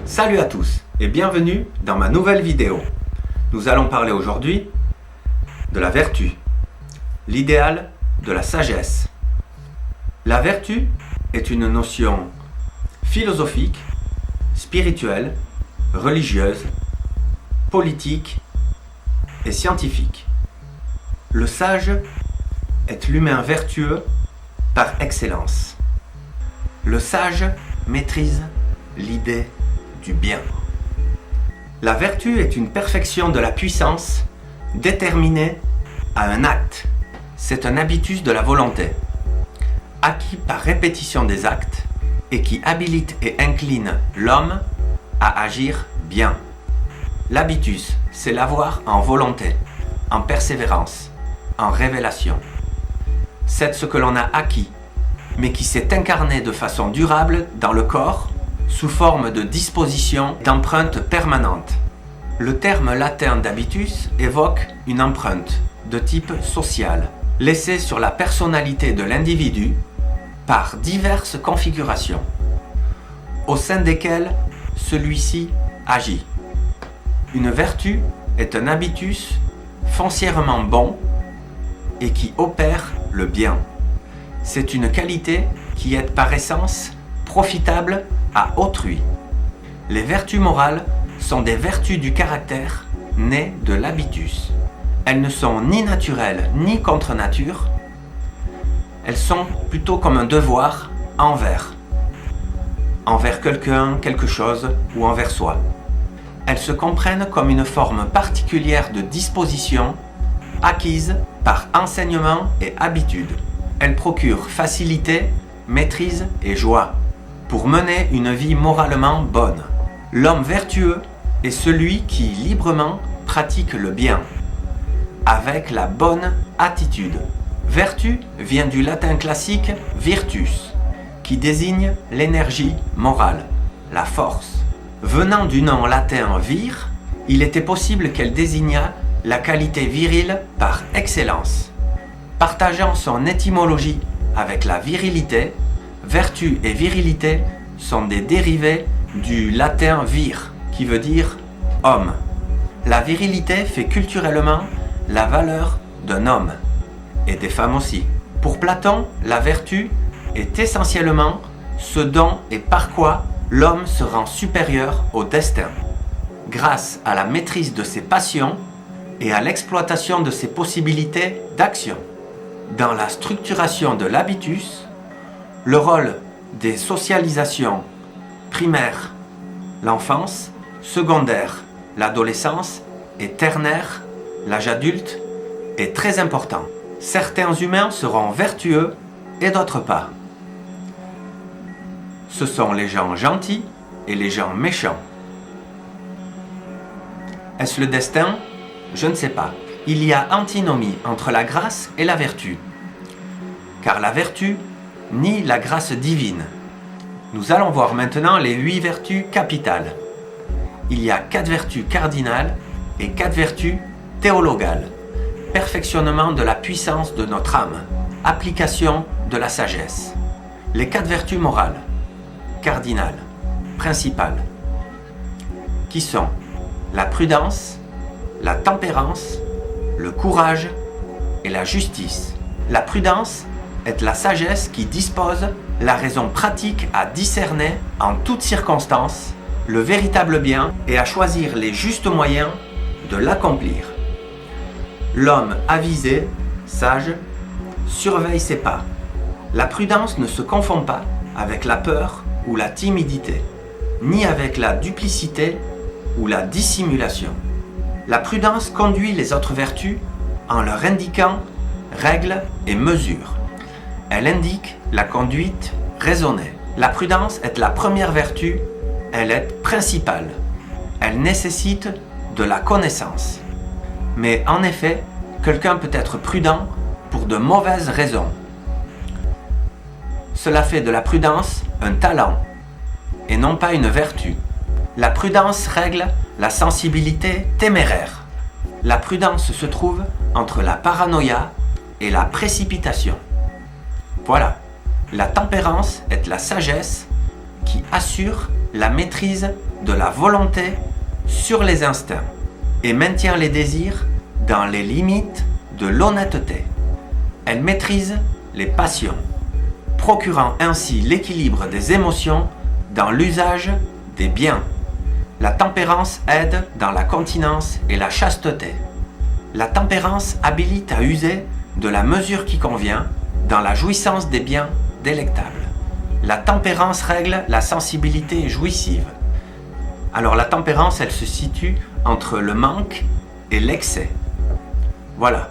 Salut à tous et bienvenue dans ma nouvelle vidéo. Nous allons parler aujourd'hui de la vertu, l'idéal de la sagesse. La vertu est une notion philosophique, spirituelle, religieuse, politique et scientifique. Le sage est l'humain vertueux par excellence. Le sage maîtrise l'idée du bien. La vertu est une perfection de la puissance déterminée à un acte. C'est un habitus de la volonté, acquis par répétition des actes et qui habilite et incline l'homme à agir bien. L'habitus, c'est l'avoir en volonté, en persévérance, en révélation. C'est ce que l'on a acquis, mais qui s'est incarné de façon durable dans le corps sous forme de disposition, d'empreinte permanente. Le terme latin d'habitus évoque une empreinte de type social, laissée sur la personnalité de l'individu par diverses configurations, au sein desquelles celui-ci agit. Une vertu est un habitus foncièrement bon et qui opère le bien. C'est une qualité qui est par essence profitable à autrui. Les vertus morales sont des vertus du caractère nées de l'habitus. Elles ne sont ni naturelles ni contre nature. Elles sont plutôt comme un devoir envers quelqu'un, quelque chose ou envers soi. Elles se comprennent comme une forme particulière de disposition acquise par enseignement et habitude. Elles procurent facilité, maîtrise et joie pour mener une vie moralement bonne. L'homme vertueux est celui qui librement pratique le bien, avec la bonne attitude. Vertu vient du latin classique virtus, qui désigne l'énergie morale, la force. Venant du nom latin vir, il était possible qu'elle désignât la qualité virile par excellence. Partageant son étymologie avec la virilité, vertu et virilité sont des dérivés du latin vir, qui veut dire homme. La virilité fait culturellement la valeur d'un homme, et des femmes aussi. Pour Platon, la vertu est essentiellement ce dont et par quoi l'homme se rend supérieur au destin, grâce à la maîtrise de ses passions et à l'exploitation de ses possibilités d'action. Dans la structuration de l'habitus, le rôle des socialisations primaires, l'enfance, secondaire, l'adolescence et ternaire, l'âge adulte, est très important. Certains humains seront vertueux et d'autres pas. Ce sont les gens gentils et les gens méchants. Est-ce le destin ? Je ne sais pas. Il y a antinomie entre la grâce et la vertu. Car la vertu nie la grâce divine. Nous allons voir maintenant les 8 vertus capitales. Il y a 4 vertus cardinales et 4 vertus théologales. Perfectionnement de la puissance de notre âme. Application de la sagesse. Les 4 vertus morales, cardinales, principales, qui sont la prudence, la tempérance, le courage et la justice. La prudence est la sagesse qui dispose la raison pratique à discerner en toutes circonstances le véritable bien et à choisir les justes moyens de l'accomplir. L'homme avisé, sage, surveille ses pas. La prudence ne se confond pas avec la peur ou la timidité, ni avec la duplicité ou la dissimulation. La prudence conduit les autres vertus en leur indiquant règles et mesures. Elle indique la conduite raisonnée. La prudence est la première vertu, elle est principale. Elle nécessite de la connaissance. Mais en effet, quelqu'un peut être prudent pour de mauvaises raisons. Cela fait de la prudence un talent et non pas une vertu. La prudence règle la sensibilité téméraire. La prudence se trouve entre la paranoïa et la précipitation. Voilà, la tempérance est la sagesse qui assure la maîtrise de la volonté sur les instincts et maintient les désirs dans les limites de l'honnêteté. Elle maîtrise les passions, procurant ainsi l'équilibre des émotions dans l'usage des biens. La tempérance aide dans la continence et la chasteté. La tempérance habilite à user de la mesure qui convient dans la jouissance des biens délectables. La tempérance règle la sensibilité jouissive. Alors la tempérance, elle se situe entre le manque et l'excès. Voilà.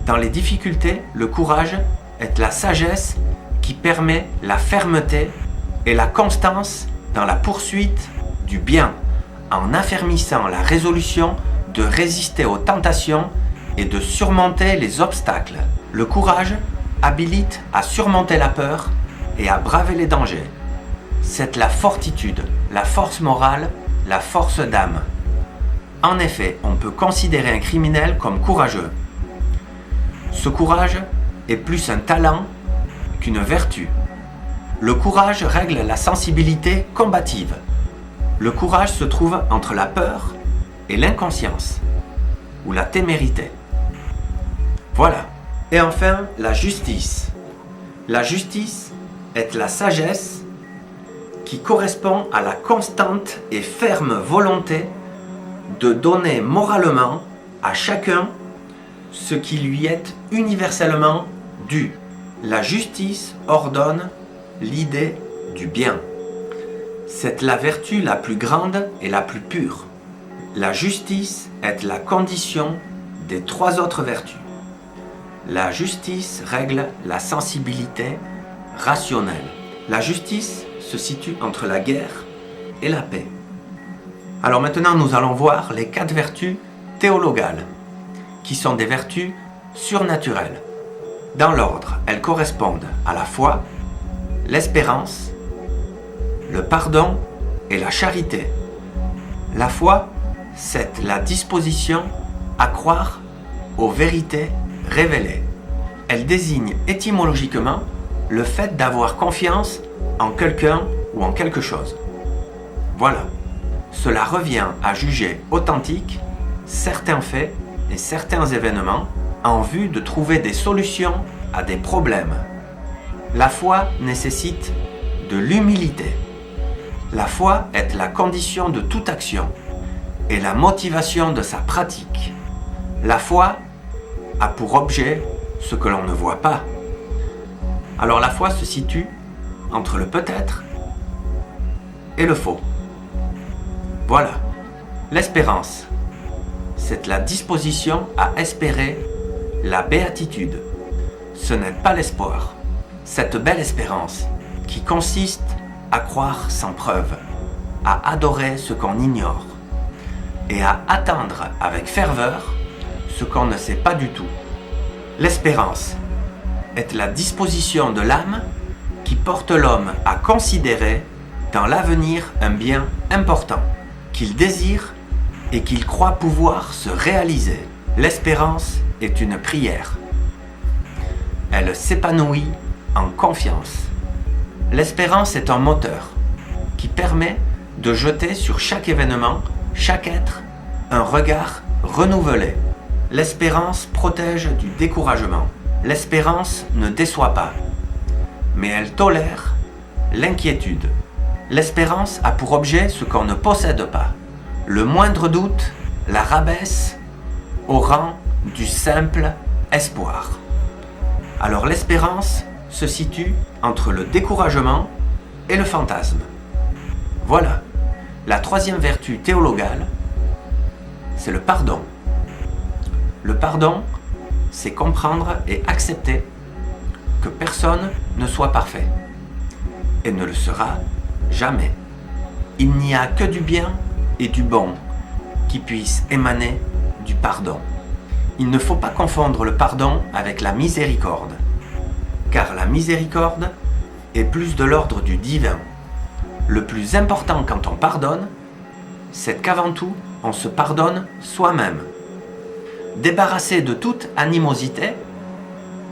Dans les difficultés, le courage est la sagesse qui permet la fermeté et la constance dans la poursuite du bien, en affermissant la résolution de résister aux tentations et de surmonter les obstacles. Le courage habilite à surmonter la peur et à braver les dangers. C'est la fortitude, la force morale, la force d'âme. En effet, on peut considérer un criminel comme courageux. Ce courage est plus un talent qu'une vertu. Le courage règle la sensibilité combative. Le courage se trouve entre la peur et l'inconscience, ou la témérité. Voilà. Et enfin, la justice. La justice est la sagesse qui correspond à la constante et ferme volonté de donner moralement à chacun ce qui lui est universellement dû. La justice ordonne l'idée du bien. C'est la vertu la plus grande et la plus pure. La justice est la condition des trois autres vertus. La justice règle la sensibilité rationnelle. La justice se situe entre la guerre et la paix. Alors maintenant, nous allons voir les 4 vertus théologales, qui sont des vertus surnaturelles. Dans l'ordre, elles correspondent à la foi, l'espérance, le pardon et la charité. La foi, c'est la disposition à croire aux vérités révélées. Elle désigne étymologiquement le fait d'avoir confiance en quelqu'un ou en quelque chose. Voilà. Cela revient à juger authentiques certains faits et certains événements en vue de trouver des solutions à des problèmes. La foi nécessite de l'humilité. La foi est la condition de toute action et la motivation de sa pratique. La foi a pour objet ce que l'on ne voit pas. Alors la foi se situe entre le peut-être et le faux. Voilà. L'espérance, c'est la disposition à espérer la béatitude. Ce n'est pas l'espoir. Cette belle espérance qui consiste à croire sans preuve, à adorer ce qu'on ignore et à attendre avec ferveur ce qu'on ne sait pas du tout. L'espérance est la disposition de l'âme qui porte l'homme à considérer dans l'avenir un bien important, qu'il désire et qu'il croit pouvoir se réaliser. L'espérance est une prière. Elle s'épanouit en confiance. L'espérance est un moteur qui permet de jeter sur chaque événement, chaque être, un regard renouvelé. L'espérance protège du découragement. L'espérance ne déçoit pas, mais elle tolère l'inquiétude. L'espérance a pour objet ce qu'on ne possède pas. Le moindre doute la rabaisse au rang du simple espoir. Alors l'espérance se situe entre le découragement et le fantasme. Voilà. La 3e vertu théologale, c'est le pardon. Le pardon, c'est comprendre et accepter que personne ne soit parfait et ne le sera jamais. Il n'y a que du bien et du bon qui puisse émaner du pardon. Il ne faut pas confondre le pardon avec la miséricorde, car la miséricorde est plus de l'ordre du divin. Le plus important quand on pardonne, c'est qu'avant tout, on se pardonne soi-même. Débarrassé de toute animosité,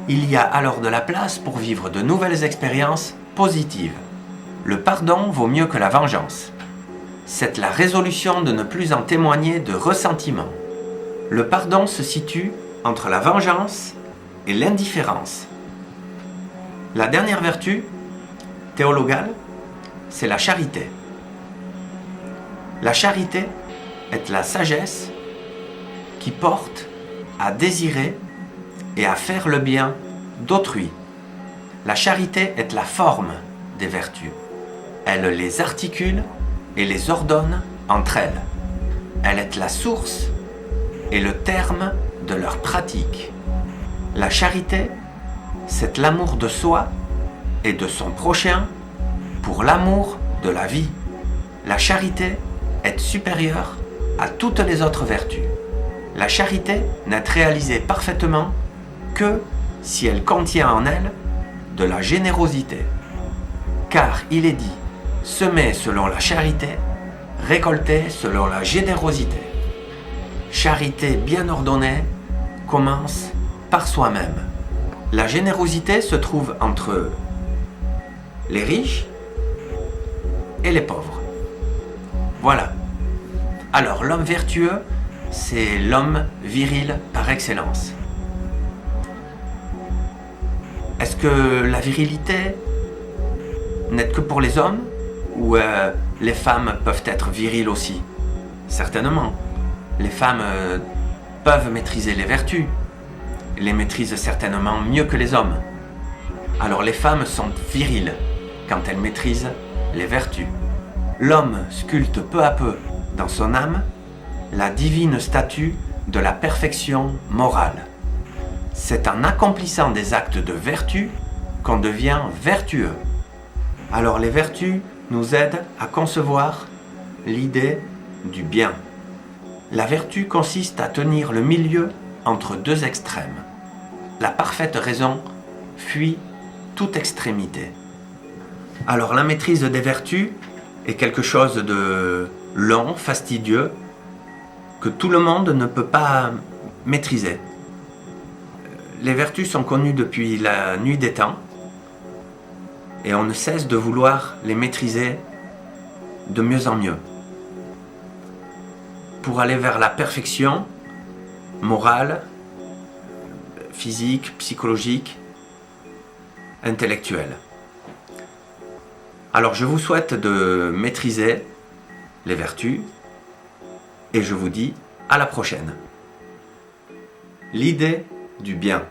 il y a alors de la place pour vivre de nouvelles expériences positives. Le pardon vaut mieux que la vengeance. C'est la résolution de ne plus en témoigner de ressentiment. Le pardon se situe entre la vengeance et l'indifférence. La dernière vertu théologale, c'est la charité. La charité est la sagesse qui porte à désirer et à faire le bien d'autrui. La charité est la forme des vertus. Elle les articule et les ordonne entre elles. Elle est la source et le terme de leur pratique. La charité, c'est l'amour de soi et de son prochain pour l'amour de la vie. La charité est supérieure à toutes les autres vertus. La charité n'est réalisée parfaitement que si elle contient en elle de la générosité. Car il est dit, semer selon la charité, récolter selon la générosité. Charité bien ordonnée commence par soi-même. La générosité se trouve entre les riches et les pauvres. Voilà. Alors l'homme vertueux, c'est l'homme viril par excellence. Est-ce que la virilité n'est que pour les hommes ou les femmes peuvent être viriles aussi? Certainement. Les femmes peuvent maîtriser les vertus, les maîtrisent certainement mieux que les hommes. Alors les femmes sont viriles quand elles maîtrisent les vertus. L'homme sculpte peu à peu dans son âme la divine statue de la perfection morale. C'est en accomplissant des actes de vertu qu'on devient vertueux. Alors les vertus nous aident à concevoir l'idée du bien. La vertu consiste à tenir le milieu entre deux extrêmes. La parfaite raison fuit toute extrémité. Alors la maîtrise des vertus est quelque chose de long, fastidieux, que tout le monde ne peut pas maîtriser. Les vertus sont connues depuis la nuit des temps et on ne cesse de vouloir les maîtriser de mieux en mieux pour aller vers la perfection morale, physique, psychologique, intellectuelle. Alors je vous souhaite de maîtriser les vertus et je vous dis à la prochaine. L'idée du bien.